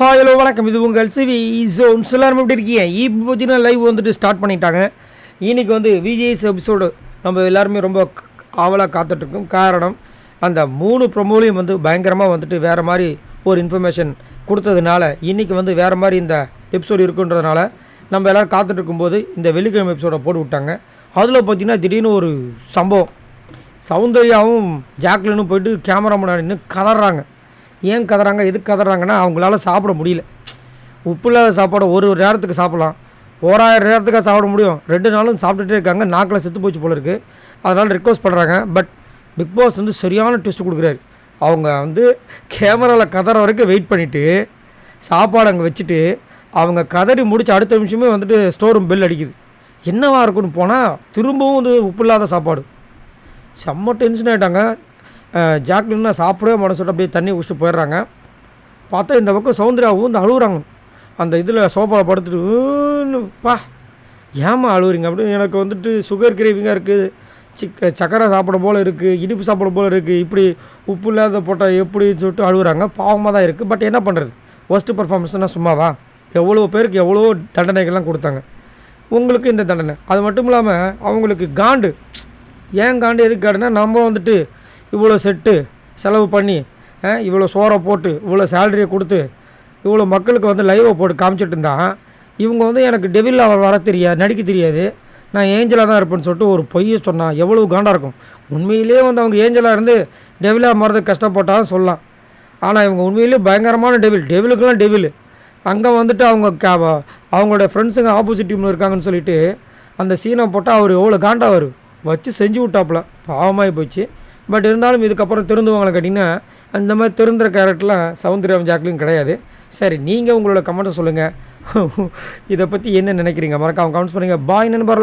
Hello வணக்கம். இது உங்கள் சிவி ஜோன். எல்லாரும் எப்படி இருக்கீங்க? இப்போ பார்த்தீங்கன்னா லைவ் வந்துட்டு ஸ்டார்ட் பண்ணிட்டாங்க. இன்றைக்கி வந்து விஜய்ஸ் எபிசோடு நம்ம எல்லாருமே ரொம்ப ஆவலாக காத்துட்ருக்கோம். காரணம் அந்த 3 ப்ரொமோலையும் வந்து பயங்கரமாக வந்துட்டு வேறு மாதிரி ஒரு இன்ஃபர்மேஷன் கொடுத்ததுனால இன்றைக்கி வந்து வேறு மாதிரி இந்த எபிசோடு இருக்குன்றதுனால நம்ம எல்லோரும் காத்துட்ருக்கும்போது இந்த வெள்ளிக்கிழமை எபிசோடை போட்டு விட்டாங்க. அதில் பார்த்திங்கன்னா திடீர்னு ஒரு சம்பவம், சௌந்தர்யாவும் ஜாக்லினும் போயிட்டு கேமரா முன்னாடி நின்று கதறாங்க. ஏன் கதறாங்க, எதுக்கு கதறாங்கன்னா அவங்களால சாப்பிட முடியல. உப்பு இல்லாத சாப்பாடை ஒரு நேரத்துக்கு சாப்பிட்லாம், 1000 நேரத்துக்காக சாப்பிட முடியும். 2 நாளும் சாப்பிட்டுட்டே இருக்காங்க. நாக்கில் செத்து போச்சு போல இருக்குது. அதனால் ரிக்வஸ்ட் பண்ணுறாங்க. பட் பிக் பாஸ் வந்து சரியான ட்விஸ்ட் கொடுக்குறாரு. அவங்க வந்து கேமராவில் கதற வரைக்கும் வெயிட் பண்ணிவிட்டு சாப்பாடு அங்கே வச்சுட்டு அவங்க கதறி முடிச்சு அடுத்த நிமிஷமே வந்துட்டு ஸ்டோர் ரூம் பெல் அடிக்குது. என்னவா இருக்குன்னு போனால் திரும்பவும் வந்து உப்பு இல்லாத சாப்பாடு. செம்ம டென்ஷன் ஆகிட்டாங்க. ஜாக்லின்னா சாப்பிடவே மாட்டேன்னு சொல்லிட்டு அப்படியே தண்ணி குடிச்சிட்டு போயிடுறாங்க. பார்த்தா இந்த பக்கம் சௌந்தர்யாவும் வந்து அழுகுறாங்க. அந்த இதில் சோஃபாவில் படுத்துட்டு பா ஏமா அழுகுறீங்க அப்படின்னு. எனக்கு வந்துட்டு சுகர் கிரேவிங்காக இருக்குது, சக்கரை சாப்பிட போல் இருக்குது, இனிப்பு சாப்பிட போல் இருக்குது, இப்படி உப்பு இல்லாத போட்டால் எப்படின்னு சொல்லிட்டு அழுகுறாங்க. பாவமாக தான் இருக்குது. பட் என்ன பண்ணுறது, ஒஸ்ட்டு பர்ஃபார்மன்ஸ்னால் சும்மாவா? எவ்வளோ பேருக்கு எவ்வளோ தண்டனைகள்லாம் கொடுத்தாங்க. உங்களுக்கு இந்த தண்டனை. அது மட்டும் இல்லாமல் அவங்களுக்கு காண்டு. ஏன் காண்டு எதுக்கு காடுனா, நம்ம வந்துட்டு இவ்வளோ செட்டு செலவு பண்ணி இவ்வளோ சோறை போட்டு இவ்வளோ சேலரியை கொடுத்து இவ்வளோ மக்களுக்கு வந்து லைவை போட்டு காமிச்சிட்டு இருந்தான். இவங்க வந்து எனக்கு டெவில் அவர் வர தெரியாது, நடிக்க தெரியாது, நான் ஏஞ்சலாக தான் இருப்பேன்னு சொல்லிட்டு ஒரு பொய்யை சொன்னான். எவ்வளோ காண்டாக இருக்கும். உண்மையிலே வந்து அவங்க ஏஞ்சலாக இருந்து டெவிலாக மாறதுக்கு கஷ்டப்பட்டாலும் சொல்லலாம். ஆனால் இவங்க உண்மையிலே பயங்கரமான டெவிலுக்கெல்லாம் டெவில். அங்கே வந்துட்டு அவங்களோட ஃப்ரெண்ட்ஸுங்க ஆப்போசிட் டீமில் இருக்காங்கன்னு சொல்லிட்டு அந்த சீனை போட்டால் அவர் எவ்வளோ காண்டாக வரும் வச்சு செஞ்சு விட்டாப்புல. பாவமாகி போச்சு. பட் இருந்தாலும் இதுக்கப்புறம் திருந்துவாங்களே கேட்டிங்கன்னா, அந்த மாதிரி திருந்துற கேரக்டர்லாம் சௌந்தர்யாவும் ஜாக்லின் கிடையாது. சரி, நீங்கள் உங்களோட கமெண்ட்டை சொல்லுங்கள். இதை பற்றி என்ன நினைக்கிறீங்க? மறக்காம கமெண்ட்ஸ் பண்ணுங்கள். பாய் நண்பர்களே.